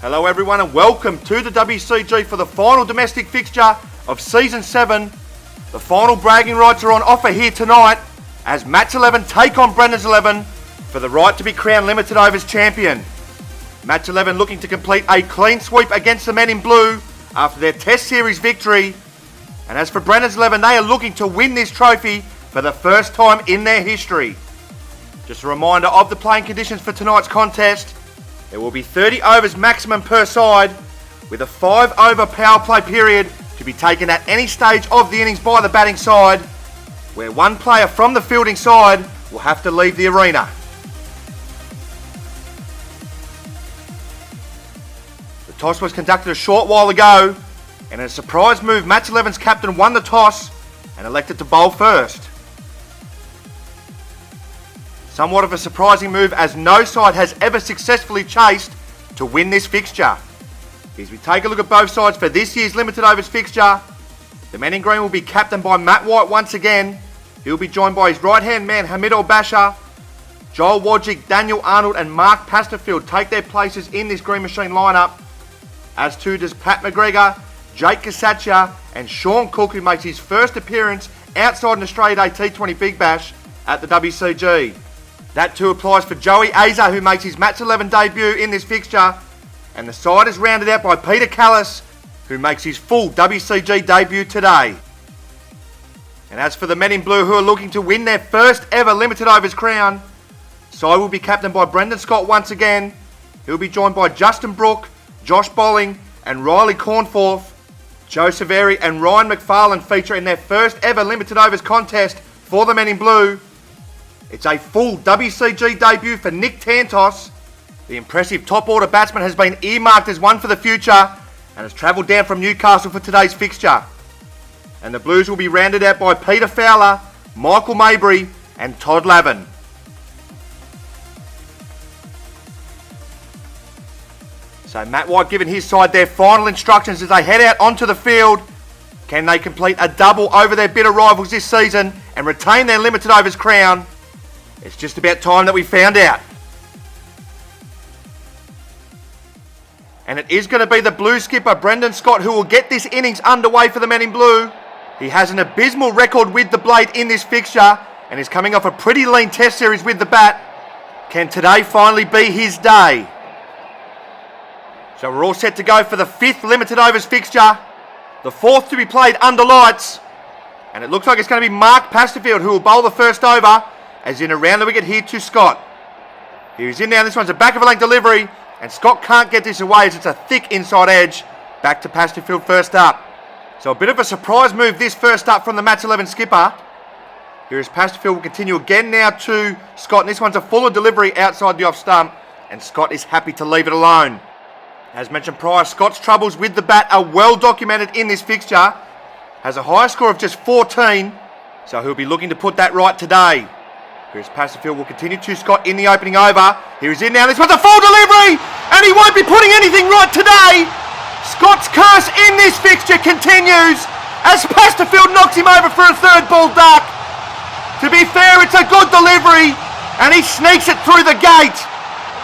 Hello everyone and welcome to the WCG for the final domestic fixture of Season 7. The final bragging rights are on offer here tonight as Match 11 take on Brendan's 11 for the right to be crowned Limited Overs champion. Match 11 looking to complete a clean sweep against the men in blue after their Test Series victory. And as for Brendan's 11, they are looking to win this trophy for the first time in their history. Just a reminder of the playing conditions for tonight's contest. There will be 30 overs maximum per side, with a 5 over power play period to be taken at any stage of the innings by the batting side, where one player from the fielding side will have to leave the arena. The toss was conducted a short while ago, and in a surprise move, Match 11's captain won the toss and elected to bowl first. Somewhat of a surprising move as no side has ever successfully chased to win this fixture. As we take a look at both sides for this year's Limited Overs fixture, the men in green will be captained by Matt White once again. He'll be joined by his right-hand man Hamid Al-Basha. Joel Wodgick, Daniel Arnold and Mark Pasterfield take their places in this Green Machine lineup, as too does Pat McGregor, Jake Kasatia and Sean Cook, who makes his first appearance outside an Australia Day T20 Big Bash at the WCG. That too applies for Joey Azer, who makes his Match 11 debut in this fixture. And the side is rounded out by Peter Callis, who makes his full WCG debut today. And as for the men in blue who are looking to win their first ever Limited Overs crown, the side will be captained by Brendan Scott once again. He'll be joined by Justin Brooke, Josh Bolling and Riley Cornforth. Joe Saveri and Ryan McFarlane feature in their first ever Limited Overs contest for the men in blue. It's a full WCG debut for Nick Tantos. The impressive top order batsman has been earmarked as one for the future and has travelled down from Newcastle for today's fixture. And the Blues will be rounded out by Peter Fowler, Michael Mabry and Todd Lavin. So Matt White giving his side their final instructions as they head out onto the field. Can they complete a double over their bitter rivals this season and retain their Limited Overs crown? It's just about time that we found out. And it is going to be the Blue skipper Brendan Scott who will get this innings underway for the men in blue. He has an abysmal record with the blade in this fixture and is coming off a pretty lean Test Series with the bat. Can today finally be his day? So we're all set to go for the 5th Limited Overs fixture, the 4th to be played under lights. And it looks like it's going to be Mark Pasterfield who will bowl the first over, as in around the wicket here to Scott. Here he's in now, this one's a back of a length delivery, and Scott can't get this away as it's a thick inside edge. Back to Pasterfield first up. So a bit of a surprise move this first up from the Match 11 skipper. Here is Pasterfield, will continue again now to Scott, and this one's a fuller delivery outside the off stump, and Scott is happy to leave it alone. As mentioned prior, Scott's troubles with the bat are well documented in this fixture. Has a high score of just 14, so he'll be looking to put that right today. Here's Pasterfield, will continue to Scott in the opening over. Here he's in now, this one's a full delivery, and he won't be putting anything right today. Scott's curse in this fixture continues as Pasterfield knocks him over for a third ball duck. To be fair, it's a good delivery, and he sneaks it through the gate.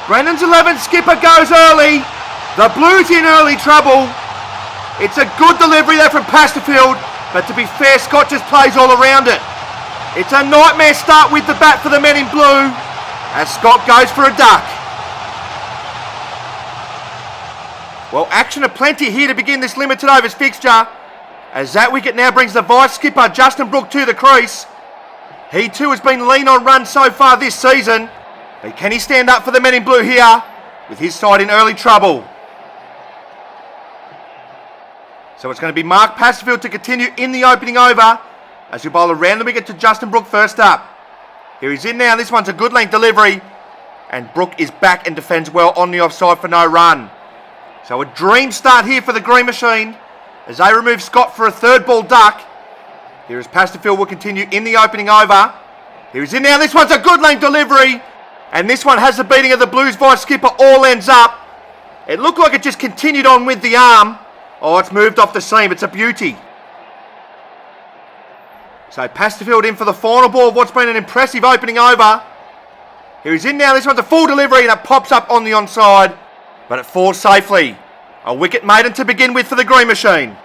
Brendan's 11 skipper goes early. The Blues in early trouble. It's a good delivery there from Pasterfield, but to be fair, Scott just plays all around it. It's a nightmare start with the bat for the men in blue as Scott goes for a duck. Well, action aplenty here to begin this Limited Overs fixture as that wicket now brings the vice skipper Justin Brooke to the crease. He too has been lean on runs so far this season, but can he stand up for the men in blue here with his side in early trouble? So it's going to be Mark Pasterfield to continue in the opening over as we bowl around the wicket to Justin Brooke first up. Here he's in now, this one's a good length delivery, and Brooke is back and defends well on the offside for no run. So a dream start here for the Green Machine as they remove Scott for a third ball duck. Here is Pasterfield, will continue in the opening over. Here he's in now, this one's a good length delivery, and this one has the beating of the Blues vice skipper all ends up. It looked like it just continued on with the arm. Oh, it's moved off the seam, it's a beauty. So Pasterfield in for the final ball of what's been an impressive opening over. Here he's in now, this one's a full delivery and it pops up on the onside. but it falls safely. A wicket maiden to begin with for the Green Machine.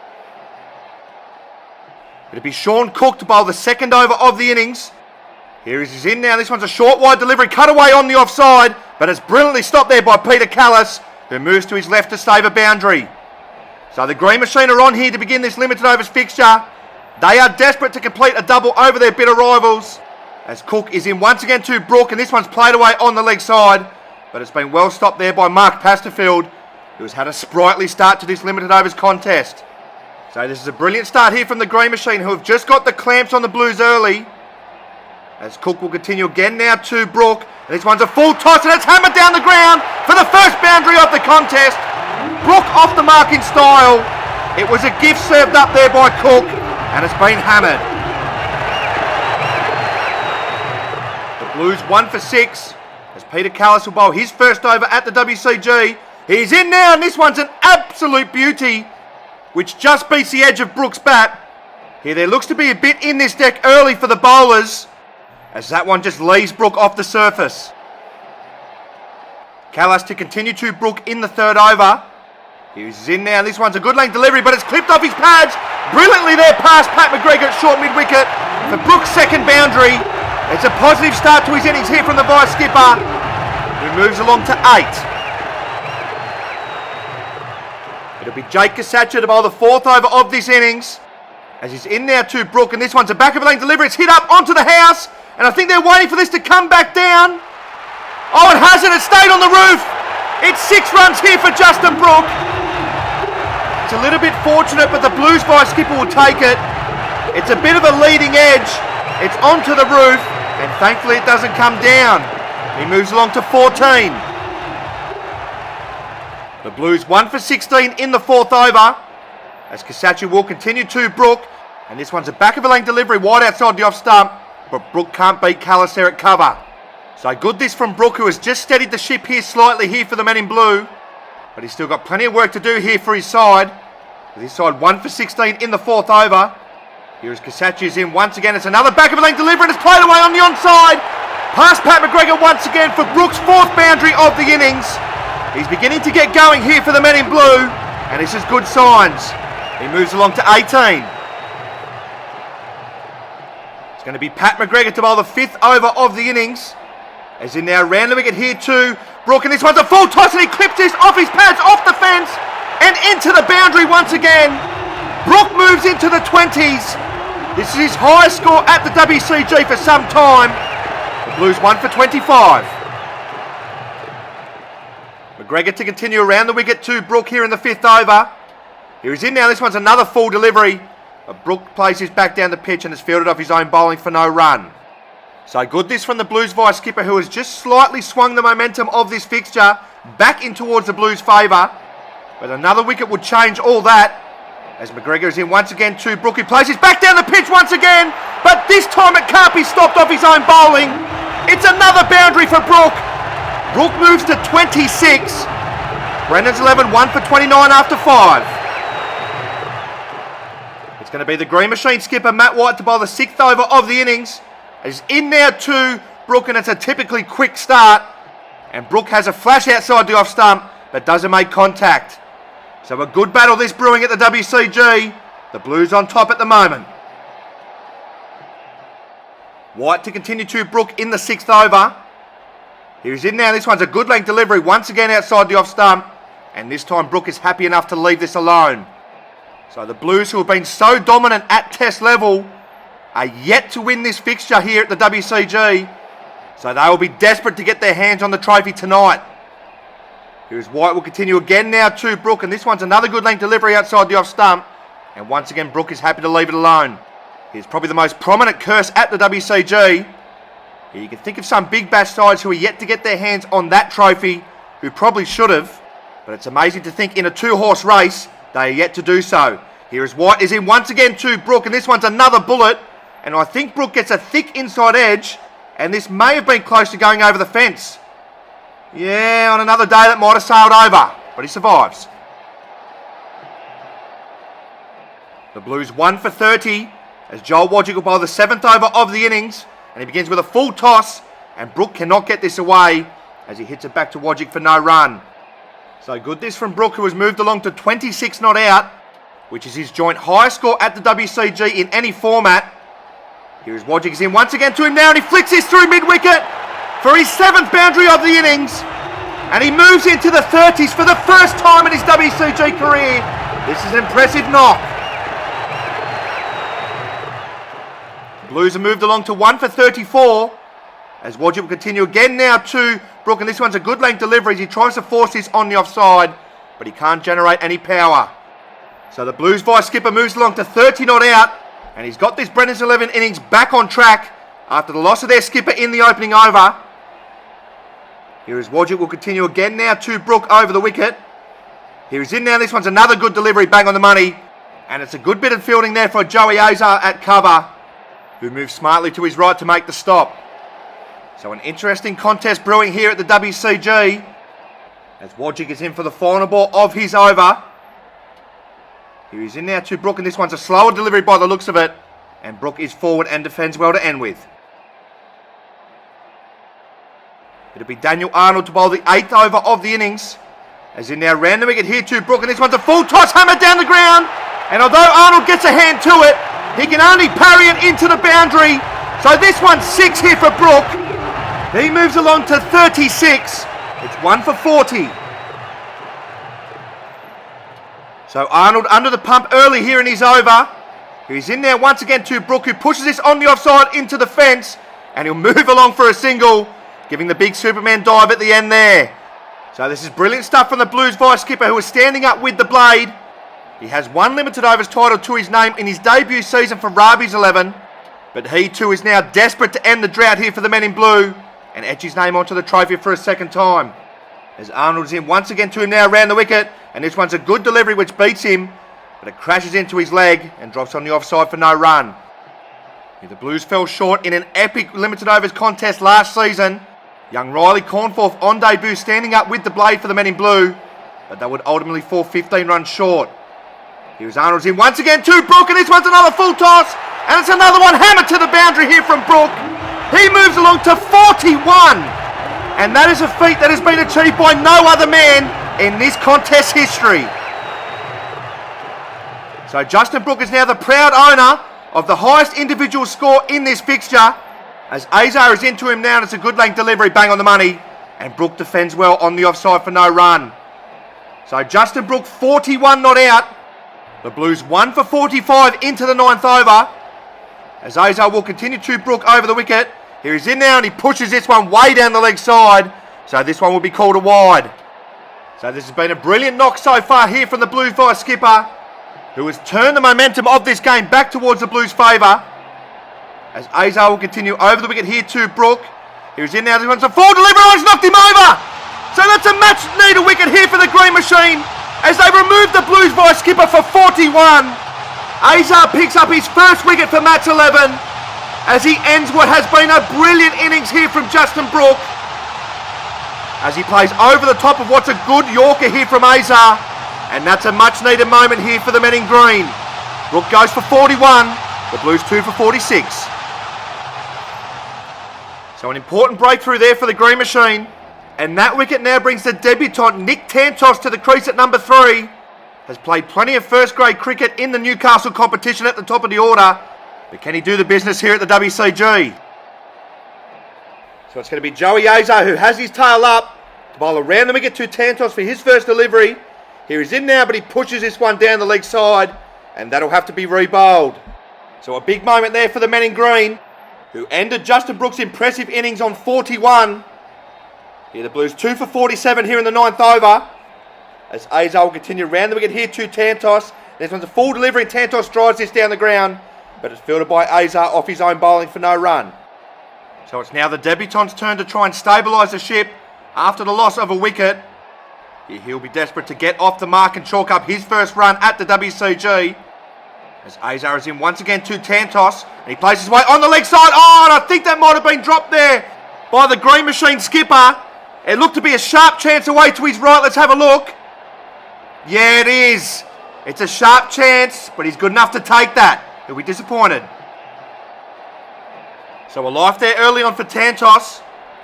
It'll be Sean Cook to bowl the second over of the innings. Here he's in now. This one's a short wide delivery, cut away on the offside, but it's brilliantly stopped there by Peter Callis, who moves to his left to save a boundary. So the Green Machine are on here to begin this limited overs fixture. They are desperate to complete a double over their bitter rivals, as Cook is in once again to Brook, and this one's played away on the leg side, but it's been well stopped there by Mark Pasterfield, who has had a sprightly start to this limited overs contest. So this is a brilliant start here from the Green Machine, who have just got the clamps on the Blues early, as Cook will continue again now to Brook, and this one's a full toss, and it's hammered down the ground for the first boundary of the contest. Brook off the mark in style. It was a gift served up there by Cook, and it's been hammered. The Blues 1 for 6, as Peter Callis will bowl his first over at the WCG. He's in now, and this one's an absolute beauty, which just beats the edge of Brook's bat. Here there looks to be a bit in this deck early for the bowlers, as that one just leaves Brook off the surface. Callis to continue to Brook in the third over. He's in now, this one's a good length delivery, but it's clipped off his pads. Brilliantly there past Pat McGregor at short mid-wicket for Brook's second boundary. It's a positive start to his innings here from the vice skipper, who moves along to 8. It'll be Jake Kasacha to bowl the fourth over of this innings, as he's in now to Brook, and this one's a back of a length delivery. It's hit up onto the house, and I think they're waiting for this to come back down. Oh, it hasn't, it stayed on the roof. It's 6 runs here for Justin Brook. It's a little bit fortunate, but the Blues vice skipper will take it. It's a bit of a leading edge. It's onto the roof, and thankfully it doesn't come down. He moves along to 14. The Blues 1 for 16 in the fourth over, as Kasachi will continue to Brook, and this one's a back of a length delivery wide outside the off stump, but Brook can't beat Callis there at cover. So good this from Brook, who has just steadied the ship here slightly here for the men in blue, but he's still got plenty of work to do here for his side, with his side 1 for 16 in the fourth over. Here is Kasachi in once again. It's another back of a length delivery, and it's played away on the onside. Past Pat McGregor once again for Brook's fourth boundary of the innings. He's beginning to get going here for the men in blue, and this is good signs. He moves along to 18. It's going to be Pat McGregor to bowl the fifth over of the innings, as in now round the wicket here to Brook, and this one's a full toss, and he clips this off his pads, off the fence, and into the boundary once again. Brook moves into the 20s. This is his highest score at the WCG for some time. The Blues 1 for 25. McGregor to continue around the wicket to Brook here in the fifth over. Here he's in now, this one's another full delivery. But Brook plays his back down the pitch and has fielded off his own bowling for no run. So good this from the Blues vice skipper, who has just slightly swung the momentum of this fixture back in towards the Blues' favour. But another wicket would change all that, as McGregor is in once again to Brook. He plays his back down the pitch once again, but this time it can't be stopped off his own bowling. It's another boundary for Brook. Brook moves to 26. Brennan's 11, 1 for 29 after 5. It's going to be the Green Machine skipper, Matt White, to bowl the sixth over of the innings. He's in now to Brook, and it's a typically quick start. And Brook has a flash outside the off stump, but doesn't make contact. So a good battle this brewing at the WCG. The Blues on top at the moment. White to continue to Brook in the sixth over. He's in now, this one's a good length delivery, once again outside the off stump. And this time Brook is happy enough to leave this alone. So the Blues, who have been so dominant at test level, are yet to win this fixture here at the WCG. So they will be desperate to get their hands on the trophy tonight. Here's White will continue again now to Brook, and this one's another good length delivery outside the off stump. And once again, Brook is happy to leave it alone. He's probably the most prominent curse at the WCG. You can think of some big bash sides who are yet to get their hands on that trophy, who probably should have. But it's amazing to think in a two-horse race, they are yet to do so. Here is White is in once again to Brook, and this one's another bullet. And I think Brook gets a thick inside edge, and this may have been close to going over the fence. Yeah, on another day that might have sailed over, but he survives. The Blues 1 for 30, as Joel Wodgick will bowl the seventh over of the innings, and he begins with a full toss, and Brook cannot get this away, as he hits it back to Wodgick for no run. So good this from Brook, who has moved along to 26 not out, which is his joint highest score at the WCG in any format. Here's Wodgers in once again to him now, and he flicks this through mid-wicket for his 7th boundary of the innings. And he moves into the 30s for the first time in his WCG career. This is an impressive knock. The Blues have moved along to 1 for 34. As Wodgers will continue again now to Brook, and this one's a good length delivery as he tries to force this on the offside, but he can't generate any power. So the Blues vice skipper moves along to 30 not out, and he's got this Brennan's 11 innings back on track after the loss of their skipper in the opening over. Here is Wodgers will continue again now to Brook over the wicket. Here he's in now, this one's another good delivery, bang on the money, and it's a good bit of fielding there for Joey Azar at cover, who moves smartly to his right to make the stop. So an interesting contest brewing here at the WCG as Wodgers is in for the final ball of his over. Here he's in now to Brook, and this one's a slower delivery by the looks of it, and Brook is forward and defends well to end with. It'll be Daniel Arnold to bowl the 8th over of the innings, as in now round the wicket here to Brook, and this one's a full toss hammer down the ground, and although Arnold gets a hand to it, he can only parry it into the boundary. So this one's 6 here for Brook. He moves along to 36. It's 1 for 40. So Arnold under the pump early here in his over. He's in there once again to Brook, who pushes this on the offside into the fence, and he'll move along for a single, giving the big Superman dive at the end there. So this is brilliant stuff from the Blues vice skipper, who is standing up with the blade. He has 1 limited overs title to his name in his debut season for Rabi's 11, but he too is now desperate to end the drought here for the men in blue and etch his name onto the trophy for a second time. As Arnold's in once again to him now round the wicket, and this one's a good delivery which beats him, but it crashes into his leg and drops on the offside for no run. Here the Blues fell short in an epic limited overs contest last season. Young Riley Cornforth on debut standing up with the blade for the men in blue, but they would ultimately fall 15 runs short. Here's Arnold's in once again to Brook, and this one's another full toss, and it's another one hammered to the boundary here from Brook. He moves along to 41, and that is a feat that has been achieved by no other man in this contest history. So Justin Brook is now the proud owner of the highest individual score in this fixture, as Azar is into him now, and it's a good length delivery, bang on the money, and Brook defends well on the offside for no run. So Justin Brook 41 not out. The Blues 1 for 45 into the 9th over, as Azar will continue to Brook over the wicket. Here he's in now, and he pushes this one way down the leg side, so this one will be called a wide. So this has been a brilliant knock so far here from the Blues vice skipper, who has turned the momentum of this game back towards the Blues' favour, as Azar will continue over the wicket here to Brook. Here's in now, this one's a full delivery, oh, he's knocked him over! So that's a match needed wicket here for the Green Machine, as they remove the Blues vice skipper for 41. Azar picks up his first wicket for match 11, as he ends what has been a brilliant innings here from Justin Brook, as he plays over the top of what's a good Yorker here from Azar, and that's a much needed moment here for the men in green. Brook goes for 41, the Blues 2 for 46. So an important breakthrough there for the Green Machine, and that wicket now brings the debutant Nick Tantos to the crease at number 3. Has played plenty of first grade cricket in the Newcastle competition at the top of the order, but can he do the business here at the WCG? So it's going to be Joey Azar, who has his tail up to bowl around the wicket to Tantos for his first delivery. Here he's in now, but he pushes this one down the leg side, and that'll have to be re-bowled. So a big moment there for the men in green, who ended Justin Brook's impressive innings on 41. Here the Blues 2 for 47 here in the 9th over, as Azar will continue round the wicket here to Tantos. This one's a full delivery, and Tantos drives this down the ground, but it's fielded by Azar off his own bowling for no run. So it's now the debutant's turn to try and stabilise the ship after the loss of a wicket. He'll be desperate to get off the mark and chalk up his first run at the WCG, as Azar is in once again to Tantos, and he plays his way on the leg side. Oh, and I think that might have been dropped there by the Green Machine skipper. It looked to be a sharp chance away to his right. Let's have a look. Yeah, it is. It's a sharp chance, but he's good enough to take that. He'll be disappointed. So a life there early on for Tantos,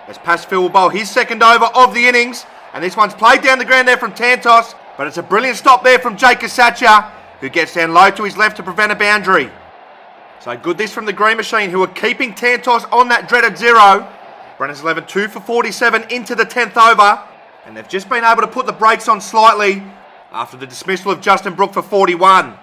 as Pasfield will bowl his second over of the innings, And this one's played down the ground there from Tantos. But it's a brilliant stop there from Jake Kasacha, who gets down low to his left to prevent a boundary. So good this from the Green Machine, who are keeping Tantos on that dreaded 0. Brennan's 11, 2 for 47 into the 10th over. And they've just been able to put the brakes on slightly after the dismissal of Justin Brook for 41.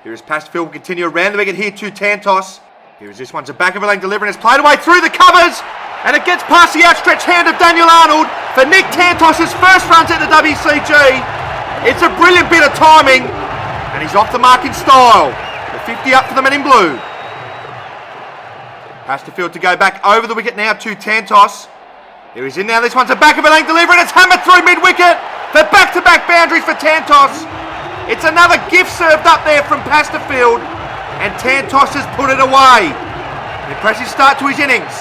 Here is Pasterfield, will continue around the wicket here to Tantos. Here is this one's a back of a lane delivery, and it's played away through the covers. And it gets past the outstretched hand of Daniel Arnold for Nick Tantos' first runs at the WCG. It's a brilliant bit of timing. And he's off the mark in style. The 50 up for the men in blue. Pasterfield to go back over the wicket now to Tantos. Here he's in now. This one's a back of a lane delivery, and it's hammered through mid-wicket for back-to-back boundaries for Tantos. It's another gift served up there from Pasterfield, and Tantos has put it away. An impressive start to his innings.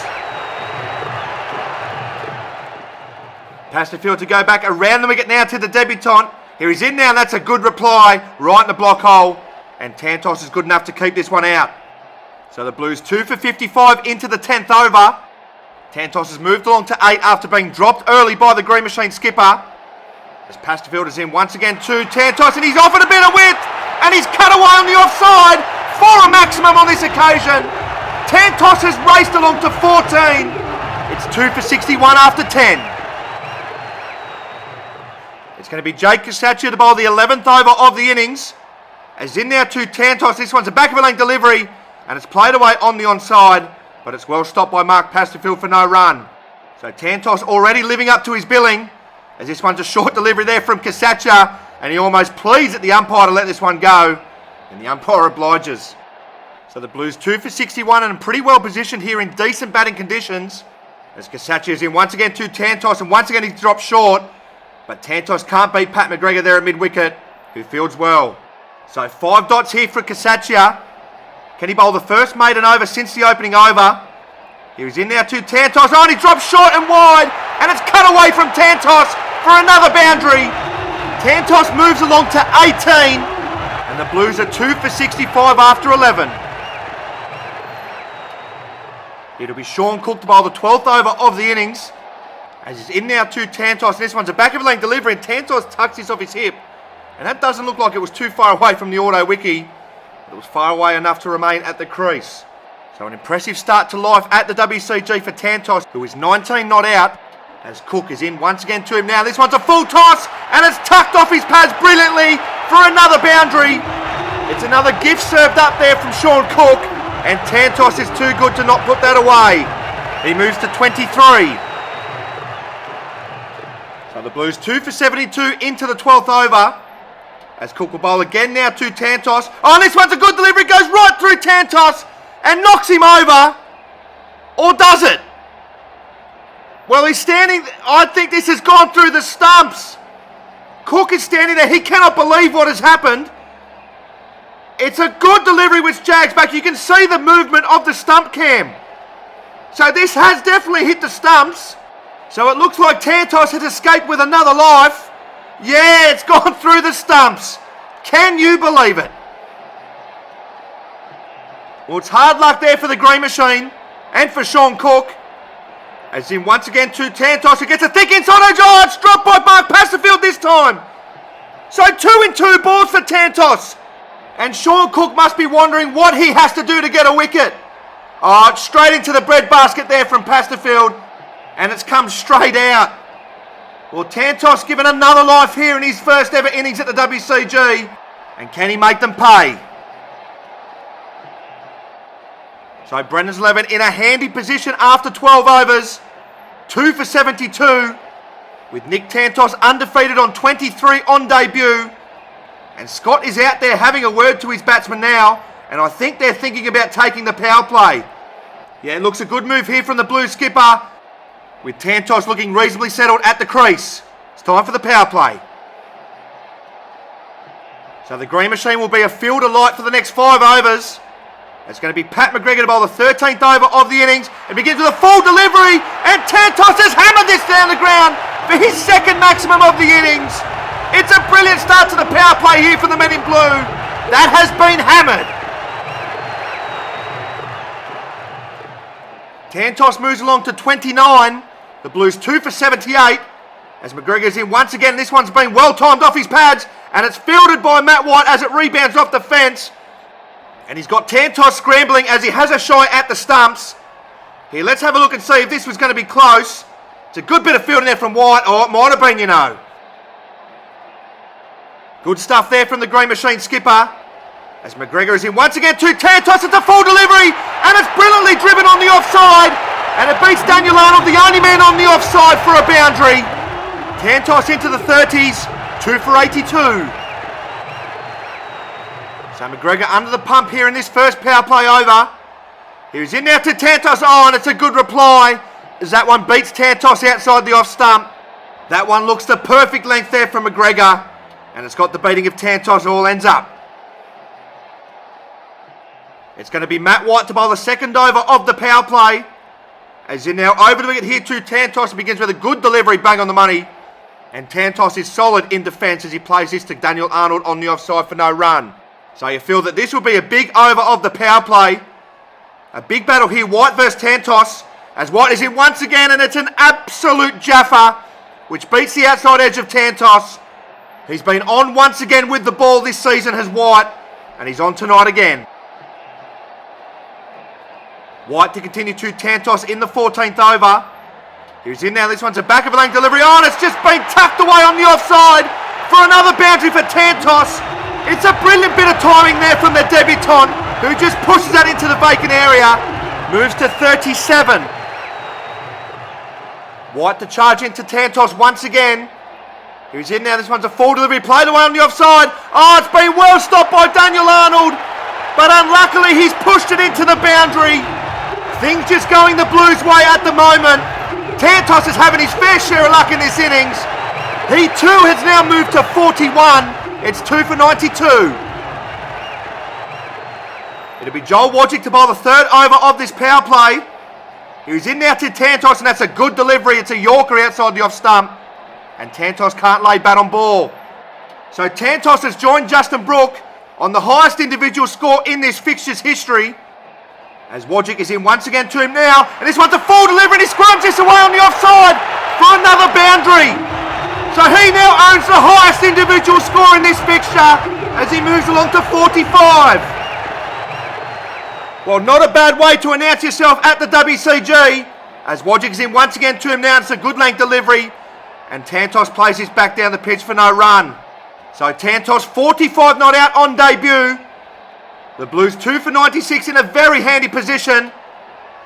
Pasterfield to go back around the wicket now to the debutant. Here he's in now, and that's a good reply right in the block hole. And Tantos is good enough to keep this one out. So the Blues 2 for 55 into the 10th over. Tantos has moved along to 8 after being dropped early by the Green Machine skipper. As Pasterfield is in once again to Tantos, and he's offered a bit of width, and he's cut away on the offside for a maximum on this occasion. Tantos has raced along to 14. It's 2 for 61 after 10. It's going to be Jake Kasacha to bowl the 11th over of the innings. As in now to Tantos, this one's a back of a lane delivery, and it's played away on the onside, but it's well stopped by Mark Pasterfield for no run. So Tantos already living up to his billing, as this one's a short delivery there from Kasacha, and he almost pleads at the umpire to let this one go, and the umpire obliges. So the Blues 2 for 61 and pretty well positioned here in decent batting conditions, as Kasacha is in once again to Tantos, and once again he's dropped short, but Tantos can't beat Pat McGregor there at mid-wicket, who fields well. So 5 dots here for Kasacha. Can he bowl the first maiden over since the opening over? Here he's in now to Tantos. Oh, and he drops short and wide, and it's cut away from Tantos for another boundary. Tantos moves along to 18, and the Blues are 2 for 65 after 11. It'll be Sean Cook to bowl the 12th over of the innings, as he's in now to Tantos. This one's a back of a lane delivery, and Tantos tucks this off his hip, and that doesn't look like it was too far away from the auto wiki. It was far away enough to remain at the crease. So an impressive start to life at the WCG for Tantos, who is 19 not out, as Cook is in once again to him now. This one's a full toss, and it's tucked off his pads brilliantly for another boundary. It's another gift served up there from Sean Cook, and Tantos is too good to not put that away. He moves to 23. So the Blues 2 for 72 into the 12th over, as Cook will bowl again now to Tantos. Oh, and this one's a good delivery, goes right through Tantos and knocks him over. Or does it? Well, he's standing, I think this has gone through the stumps. Cook is standing there, he cannot believe what has happened. It's a good delivery which jags back. You can see the movement of the stump cam. So this has definitely hit the stumps. So it looks like Tantos has escaped with another life. Yeah, it's gone through the stumps. Can you believe it? Well, it's hard luck there for the Green Machine and for Sean Cook. As in once again to Tantos, who gets a thick inside edge. Oh, it's dropped by Mark Pasterfield this time. So 2 in 2 balls for Tantos. And Sean Cook must be wondering what he has to do to get a wicket. Oh, it's straight into the breadbasket there from Pasterfield. And it's come straight out. Well, Tantos given another life here in his first ever innings at the WCG. And can he make them pay? So Brendan's 11 in a handy position after 12 overs. 2 for 72. With Nick Tantos undefeated on 23 on debut. And Scott is out there having a word to his batsman now. And I think they're thinking about taking the power play. Yeah, it looks a good move here from the Blue skipper, with Tantos looking reasonably settled at the crease. It's time for the power play. So the Green Machine will be a field of light for the next 5 overs. It's going to be Pat McGregor to bowl the 13th over of the innings. It begins with a full delivery, and Tantos has hammered this down the ground for his second maximum of the innings. It's a brilliant start to the power play here for the men in blue. That has been hammered. Tantos moves along to 29. The Blues 2 for 78. As McGregor's in once again, this one's been well timed off his pads, and it's fielded by Matt White as it rebounds off the fence. And he's got Tantos scrambling as he has a shy at the stumps. Here, let's have a look and see if this was going to be close. It's a good bit of fielding there from White. Oh, it might have been, you know. Good stuff there from the Green Machine skipper. As McGregor is in once again to Tantos, it's a full delivery, and it's brilliantly driven on the offside, and it beats Daniel Arnold, the only man on the offside, for a boundary. Tantos into the 30s, 2 for 82. So McGregor under the pump here in this first power play over. He's in now to Tantos, oh, and it's a good reply, as that one beats Tantos outside the off stump. That one looks the perfect length there from McGregor, and it's got the beating of Tantos, all ends up. It's going to be Matt White to bowl the second over of the power play. As in now over the wicket here to Tantos, and begins with a good delivery, bang on the money. And Tantos is solid in defence as he plays this to Daniel Arnold on the offside for no run. So you feel that this will be a big over of the power play. A big battle here, White versus Tantos, as White is in once again, and it's an absolute jaffa, which beats the outside edge of Tantos. He's been on once again with the ball this season, has White, and he's on tonight again. White to continue to Tantos in the 14th over. He's in now, this one's a back of a lane delivery. Oh, and it's just been tucked away on the offside for another boundary for Tantos. It's a brilliant bit of timing there from the debutant, who just pushes that into the vacant area. Moves to 37. White to charge into Tantos once again. He's in now, this one's a full delivery, played away on the offside. Oh, it's been well stopped by Daniel Arnold, but unluckily he's pushed it into the boundary. Things just going the Blues' way at the moment. Tantos is having his fair share of luck in this innings. He too has now moved to 41. It's 2 for 92. It'll be Joel Wodjick to bowl the third over of this power play. He's in now to Tantos, and that's a good delivery. It's a Yorker outside the off stump, and Tantos can't lay bat on ball. So Tantos has joined Justin Brooke on the highest individual score in this fixture's history. As Wodjick is in once again to him now, and this one's a full delivery, and he scrums this away on the offside for another boundary. So he now owns the highest individual score in this fixture as he moves along to 45. Well, not a bad way to announce yourself at the WCG, as Wodjick is in once again to him now, and it's a good length delivery, and Tantos plays this back down the pitch for no run. So Tantos 45 not out on debut. The Blues 2 for 96 in a very handy position.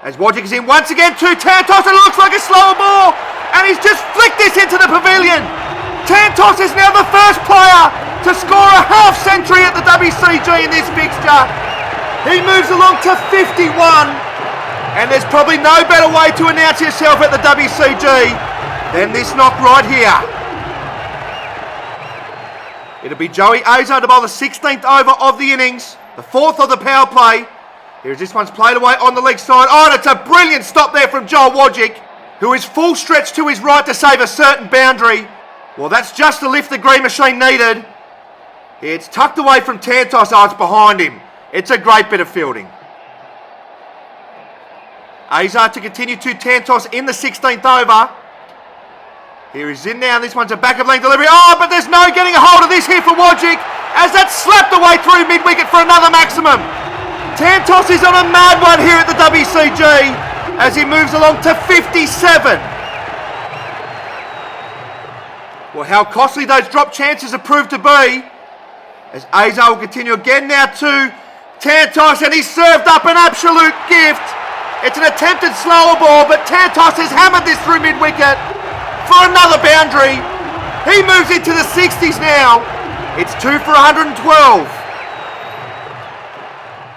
As Wodjick is in once again to Tantos, and it looks like a slower ball, and he's just flicked this into the pavilion. Tantos is now the first player to score a half century at the WCG in this fixture. He moves along to 51, and there's probably no better way to announce yourself at the WCG than this knock right here. It'll be Joey Azar to bowl the 16th over of the innings, the fourth of the power play. Here's this one's played away on the leg side. Oh, and it's a brilliant stop there from Joel Wodjick, who is full stretch to his right to save a certain boundary. Well, that's just the lift the Green Machine needed. It's tucked away from Tantos. Oh, it's behind him. It's a great bit of fielding. Azar to continue to Tantos in the 16th over. Here he's in now. This one's a back of lane delivery. Oh, but there's no getting a hold of this here for Wodjick, as that's slapped away through mid-wicket for another maximum. Tantos is on a mad one here at the WCG as he moves along to 57. Well, how costly those drop chances have proved to be, as Azar will continue again now to Tantos, and he's served up an absolute gift. It's an attempted slower ball, but Tantos has hammered this through mid-wicket for another boundary. He moves into the 60s now. It's 2 for 112.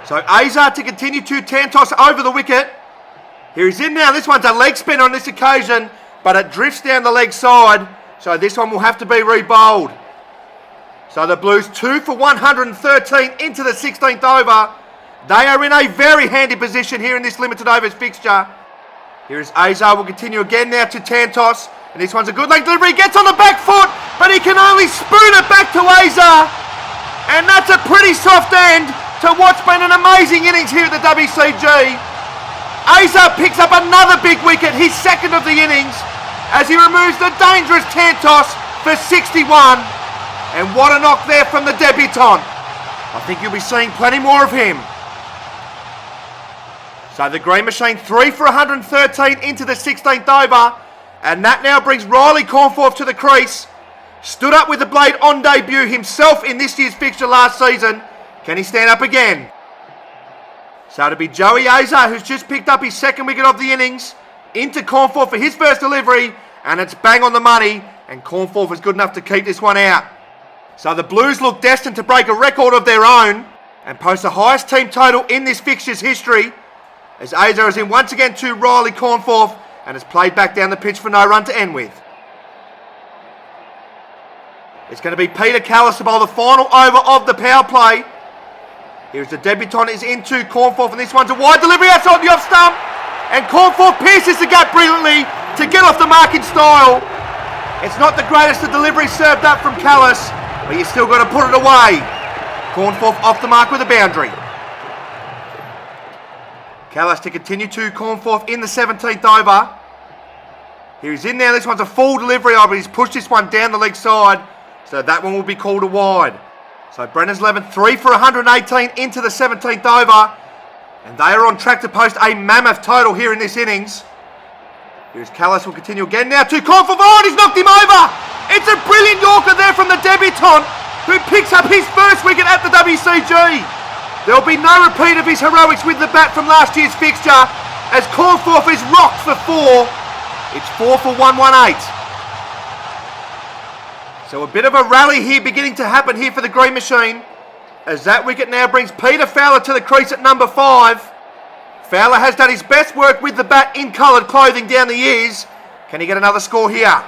So Azar to continue to Tantos over the wicket. Here he's in now. This one's a leg spinner on this occasion, but it drifts down the leg side. So this one will have to be re-bowled. So the Blues 2 for 113 into the 16th over. They are in a very handy position here in this limited overs fixture. Here is Azar, will continue again now to Tantos. And this one's a good leg delivery. He gets on the back foot, but he can only spoon it back to Azar. And that's a pretty soft end to what's been an amazing innings here at the WCG. Azar picks up another big wicket, his second of the innings. as he removes the dangerous Tantos for 61. And what a knock there from the debutant. I think you'll be seeing plenty more of him. So the Green Machine 3 for 113 into the 16th over. And that now brings Riley Cornforth to the crease. Stood up with the blade on debut himself in this year's fixture last season. Can he stand up again? So it'll be Joey Azar, who's just picked up his second wicket of the innings, into Cornforth for his first delivery, and it's bang on the money, and Cornforth is good enough to keep this one out. So the Blues look destined to break a record of their own and post the highest team total in this fixture's history, as Azar is in once again to Riley Cornforth and is played back down the pitch for no run to end with. It's going to be Peter Callis to bowl the final over of the power play. Here's the debutant is into Cornforth, and this one's a wide delivery outside the off stump. And Cornforth pierces the gap brilliantly to get off the mark in style. It's not the greatest of deliveries served up from Callis, but you still got to put it away. Cornforth off the mark with a boundary. Callis to continue to Cornforth in the 17th over. Here he's in now. This one's a full delivery over. He's pushed this one down the leg side, so that one will be called a wide. So Brennan's 11, 3 for 118 into the 17th over. And they are on track to post a mammoth total here in this innings. Here's Callis, will continue again now to Cornforth. Oh, he's knocked him over. It's a brilliant Yorker there from the debutant, who picks up his first wicket at the WCG. There'll be no repeat of his heroics with the bat from last year's fixture, as Cornforth is rocked for 4. It's 4 for 118. So a bit of a rally here beginning to happen here for the Green Machine, as that wicket now brings Peter Fowler to the crease at number 5. Fowler has done his best work with the bat in coloured clothing down the years. Can he get another score here?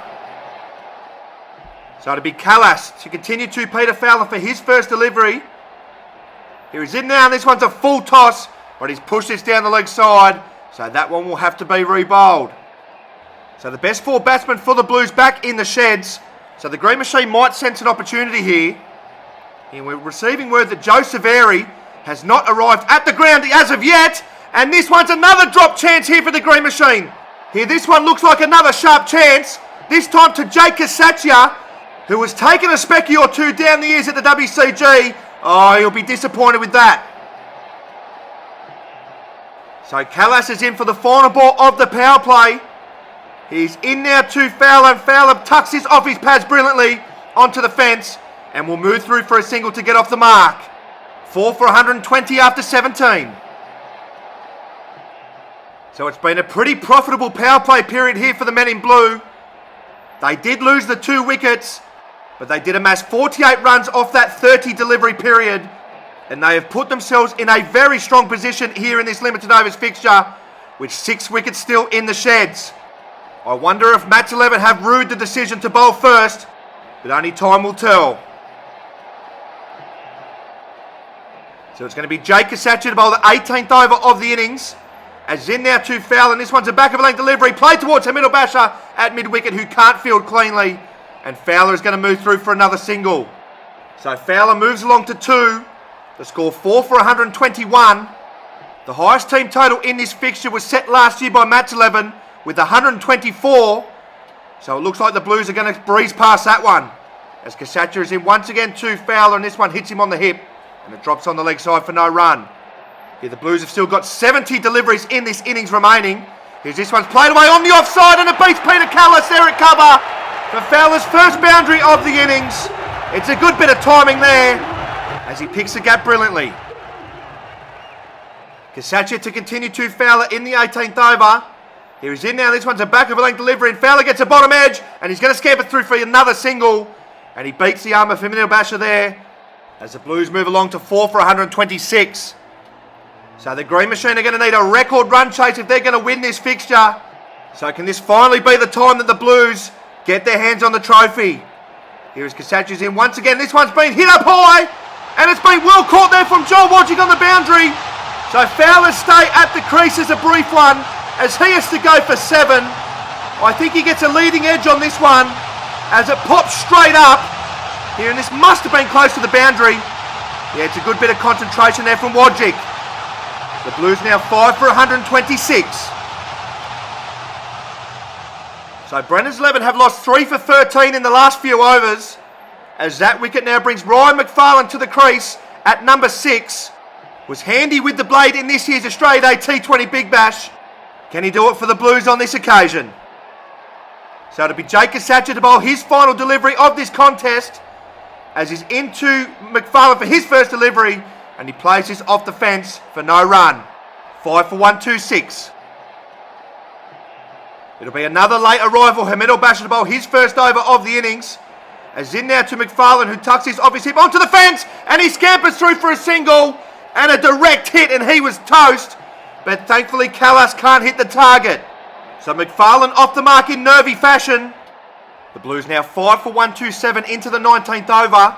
So it'll be Callis to continue to Peter Fowler for his first delivery. Here he's in now, and this one's a full toss, but he's pushed this down the leg side, so that one will have to be re-bowled. So the best 4 batsmen for the Blues back in the sheds. So the Green Machine might sense an opportunity here. And we're receiving word that Joe Saveri has not arrived at the ground as of yet. And this one's another drop chance here for the Green Machine. Here, this one looks like another sharp chance. This time to Jake Kasatia, who has taken a specky or two down the years at the WCG. Oh, he'll be disappointed with that. So Callis is in for the final ball of the power play. He's in now to Fowler, and Fowler tucks this off his pads brilliantly onto the fence and will move through for a single to get off the mark. 4 for 120 after 17. So it's been a pretty profitable power play period here for the men in blue. They did lose the 2 wickets, but they did amass 48 runs off that 30 delivery period, and they have put themselves in a very strong position here in this limited overs fixture, with 6 wickets still in the sheds. I wonder if Match 11 have rued the decision to bowl first, but only time will tell. So it's going to be Jake Kasatia to bowl the 18th over of the innings. As in now to Fowler, and this one's a back of a length delivery, played towards a middle basher at mid-wicket who can't field cleanly, and Fowler is going to move through for another single. So Fowler moves along to 2, the score 4 for 121. The highest team total in this fixture was set last year by Match 11 with 124, so it looks like the Blues are going to breeze past that one, as Kasatia is in once again to Fowler, and this one hits him on the hip, and it drops on the leg side for no run. Here the Blues have still got 70 deliveries in this innings remaining. Here's this one's played away on the offside, and it beats Peter Callis there at cover for Fowler's first boundary of the innings. It's a good bit of timing there as he picks the gap brilliantly. Kasatia to continue to Fowler in the 18th over. Here he's in now, this one's a back of a length delivery, and Fowler gets a bottom edge, and he's going to scamper through for another single, and he beats the arm of Firmino Basher there as the Blues move along to 4 for 126. So the Green Machine are going to need a record run chase if they're going to win this fixture. So can this finally be the time that the Blues get their hands on the trophy? Here's Kasatia's in once again. This one's been hit up high, and it's been well caught there from Joel Wodgick on the boundary. So Fowler's stay at the crease is a brief one, as he has to go for 7. I think he gets a leading edge on this one, as it pops straight up here, and this must have been close to the boundary. Yeah, it's a good bit of concentration there from Wodgick. The Blues now 5 for 126. So Brennan's 11 have lost 3 for 13 in the last few overs, as that wicket now brings Ryan McFarlane to the crease at number 6. Was handy with the blade in this year's Australia Day T20 Big Bash. Can he do it for the Blues on this occasion? So it'll be Jake Kasacha to bowl his final delivery of this contest, as he's into McFarlane for his first delivery, and he plays this off the fence for no run. 5 for 126. It'll be another late arrival. Hamid al-Bashir to bowl his first over of the innings. As in now to McFarlane, who tucks his off his hip onto the fence, and he scampers through for a single and a direct hit, and he was toast. But thankfully Callas can't hit the target. So McFarlane off the mark in nervy fashion. The Blues now 5 for 127 into the 19th over.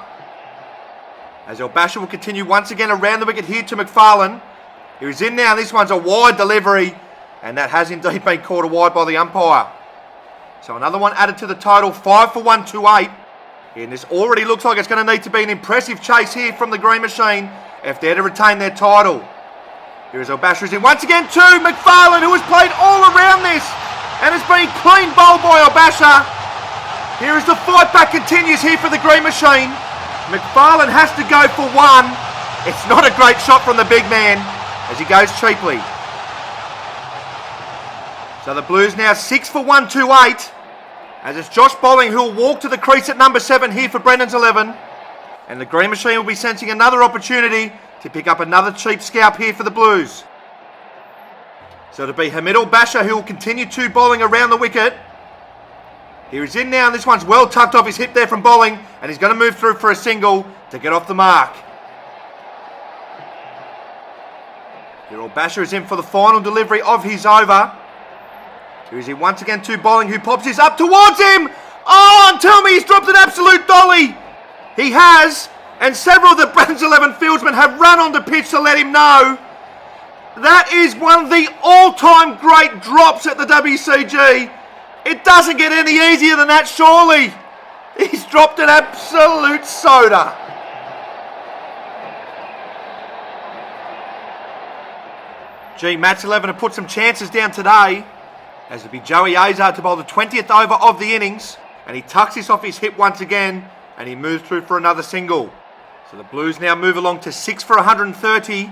As al-Bashir will continue once again around the wicket here to McFarlane. He is in now. This one's a wide delivery, and that has indeed been called a wide by the umpire. So another one added to the total, 5 for 128. And this already looks like it's going to need to be an impressive chase here from the Green Machine if they're to retain their title. Here is al-Bashir in once again to McFarlane, who has played all around this and has been clean bowled by al-Bashir. Here is the fight back continues here for the Green Machine. McFarlane has to go for one. It's not a great shot from the big man as he goes cheaply. So the Blues now 6 for 128. As it's Josh Bolling who will walk to the crease at number 7 here for Brendan's 11. And the Green Machine will be sensing another opportunity to pick up another cheap scalp here for the Blues. So it'll be Hamid al-Bashir who will continue to bowling around the wicket. Here he's in now, and this one's well tucked off his hip there from bowling, and he's going to move through for a single to get off the mark. Here al-Bashir is in for the final delivery of his over. Here is he once again to bowling, who pops his up towards him. Oh, and tell me he's dropped an absolute dolly. He has, and several of the Brandon's 11 fieldsmen have run on the pitch to let him know. That is one of the all-time great drops at the WCG. It doesn't get any easier than that, surely. He's dropped an absolute soda. Gee, Matt's 11 have put some chances down today, as it'll be Joey Azar to bowl the 20th over of the innings, and he tucks this off his hip once again, and he moves through for another single. So the Blues now move along to 6 for 130,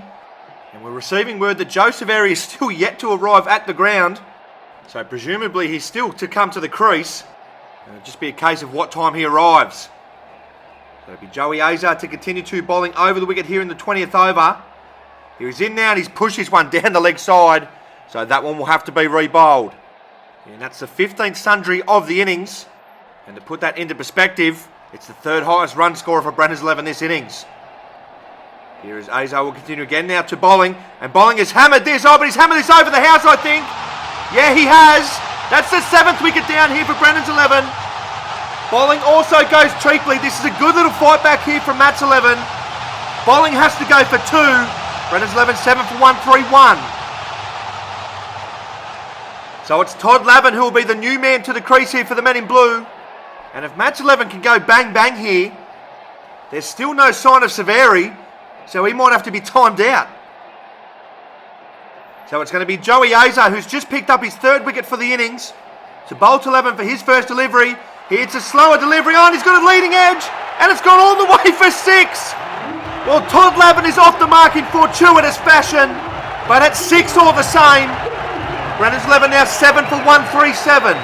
and we're receiving word that Joseph Airy is still yet to arrive at the ground, so presumably he's still to come to the crease. It'll just be a case of what time he arrives. So it'll be Joey Azar to continue to bowling over the wicket here in the 20th over. Here he's in now, and he's pushed this one down the leg side, so that one will have to be re-bowled. And that's the 15th sundry of the innings. And to put that into perspective, it's the third highest run scorer for Brandon's 11 this innings. Here is Azar will continue again now to bowling. And bowling has hammered this. Oh, but he's hammered this over the house, I think. Yeah, he has. That's the 7th wicket down here for Brandon's 11. Bowling also goes cheaply. This is a good little fight back here from Matt's 11. Bowling has to go for 2. Brandon's 11, 7 for 131. So it's Todd Lavin who will be the new man to the crease here for the men in blue. And if Matt's 11 can go bang bang here, there's still no sign of Saveri, so he might have to be timed out. So it's going to be Joey Azar, who's just picked up his 3rd wicket for the innings, to bowl to Lavin for his first delivery. He hits a slower delivery on, he's got a leading edge, and it's gone all the way for 6. Well, Todd Lavin is off the mark in fortuitous fashion, but at 6 all the same. Brandon's 11 now 7 for 137.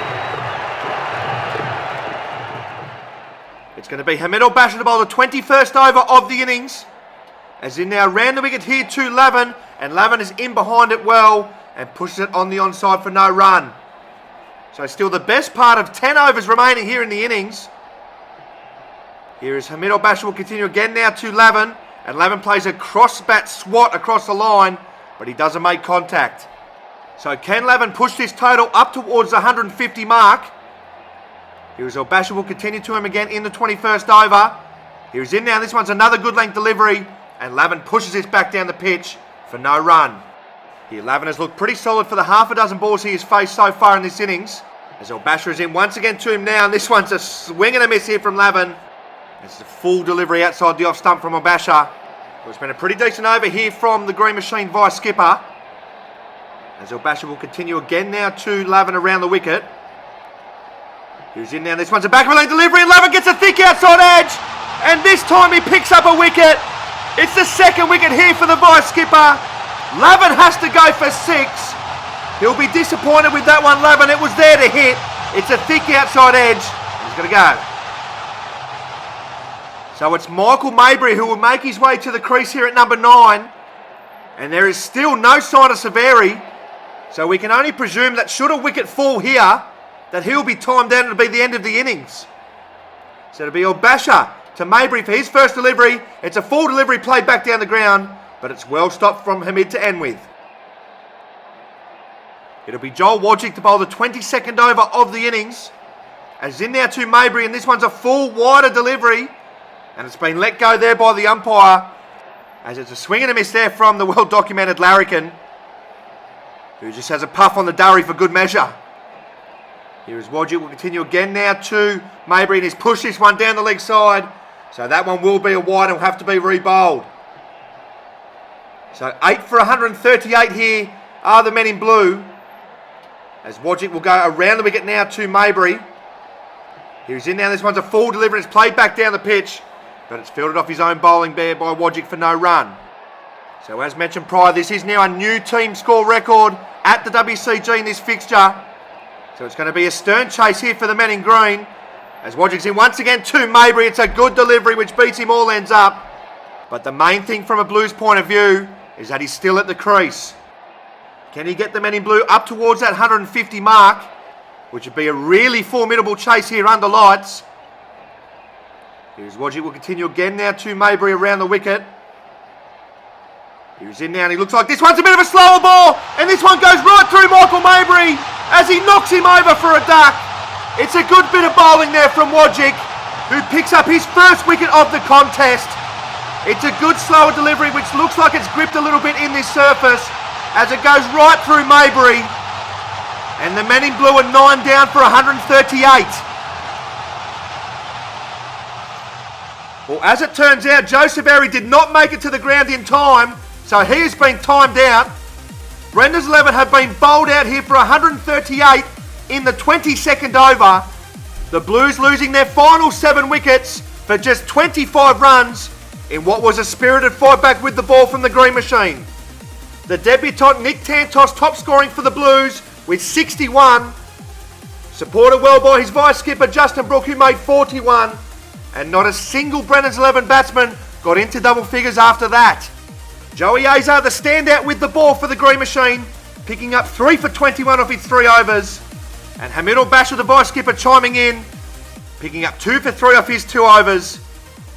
It's going to be Hamid al-Bashir to bowl the 21st over of the innings. As in now round the wicket here to Lavin, and Lavin is in behind it well and pushes it on the onside for no run. So still the best part of 10 overs remaining here in the innings. Here is Hamid al-Bashir will continue again now to Lavin, and Lavin plays a cross bat swat across the line, but he doesn't make contact. So can Lavin push this total up towards the 150 mark? Here is al-Bashir will continue to him again in the 21st over. Here he's in now, this one's another good length delivery, and Lavin pushes this back down the pitch for no run. Here Lavin has looked pretty solid for the half a dozen balls he has faced so far in this innings. As al-Bashir is in once again to him now, and this one's a swing and a miss here from Lavin. It's a full delivery outside the off stump from al-Bashir. It's been a pretty decent over here from the Green Machine vice skipper. As al-Bashir will continue again now to Lavin around the wicket. Who's in now? This one's a back lane delivery, and Lavin gets a thick outside edge. And this time he picks up a wicket. It's the second wicket here for the vice skipper. Lavin has to go for 6. He'll be disappointed with that one, Lavin. It was there to hit. It's a thick outside edge. He's going to go. So it's Michael Mabry who will make his way to the crease here at number 9. And there is still no sign of Severi. So we can only presume that should a wicket fall here, that he'll be timed out and it'll be the end of the innings. So it'll be Obasha to Mabry for his first delivery. It's a full delivery played back down the ground, but it's well stopped from Hamid to end with. It'll be Joel Wodjick to bowl the 22nd over of the innings. As in now to Mabry, and this one's a full wider delivery. And it's been let go there by the umpire, as it's a swing and a miss there from the well-documented Larrikin, who just has a puff on the durry for good measure. Here is Wodjick, will continue again now to Mabry, and he's pushed this one down the leg side. So that one will be a wide and will have to be re-bowled. So 8 for 138 here are the men in blue, as Wodjick will go around the wicket now to Mabry. Here's in now, this one's a full delivery, it's played back down the pitch, but it's fielded off his own bowling bear by Wodjick for no run. So as mentioned prior, this is now a new team score record at the WCG in this fixture. So it's going to be a stern chase here for the men in green, as Wodjick's in once again to Mabry. It's a good delivery which beats him all ends up. But the main thing from a Blues point of view is that he's still at the crease. Can he get the men in blue up towards that 150 mark, which would be a really formidable chase here under lights. Here's Wodjick, will continue again now to Mabry around the wicket. He's in now, and he looks like this one's a bit of a slower ball, and this one goes right through Michael Mabry as he knocks him over for a duck. It's a good bit of bowling there from Wodjick, who picks up his first wicket of the contest. It's a good slower delivery, which looks like it's gripped a little bit in this surface, as it goes right through Mabry. And the men in blue are 9 down for 138. Well, as it turns out, Joe Severi did not make it to the ground in time, so he has been timed out. Brendan's 11 have been bowled out here for 138 in the 22nd over. The Blues losing their final 7 wickets for just 25 runs in what was a spirited fight back with the ball from the green machine. The debutant Nick Tantos top scoring for the Blues with 61. Supported well by his vice skipper Justin Brooke, who made 41. And not a single Brennan's 11 batsman got into double figures after that. Joey Azar, the standout with the ball for the green machine, picking up 3 for 21 off his 3 overs. And Hamid Obasha, the vice skipper, chiming in, picking up 2 for 3 off his 2 overs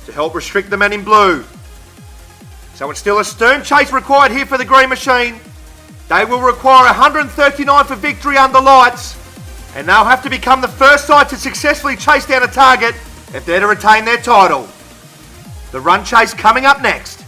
to help restrict the men in blue. So it's still a stern chase required here for the green machine. They will require 139 for victory under lights, and they'll have to become the first side to successfully chase down a target if they're to retain their title. The run chase coming up next.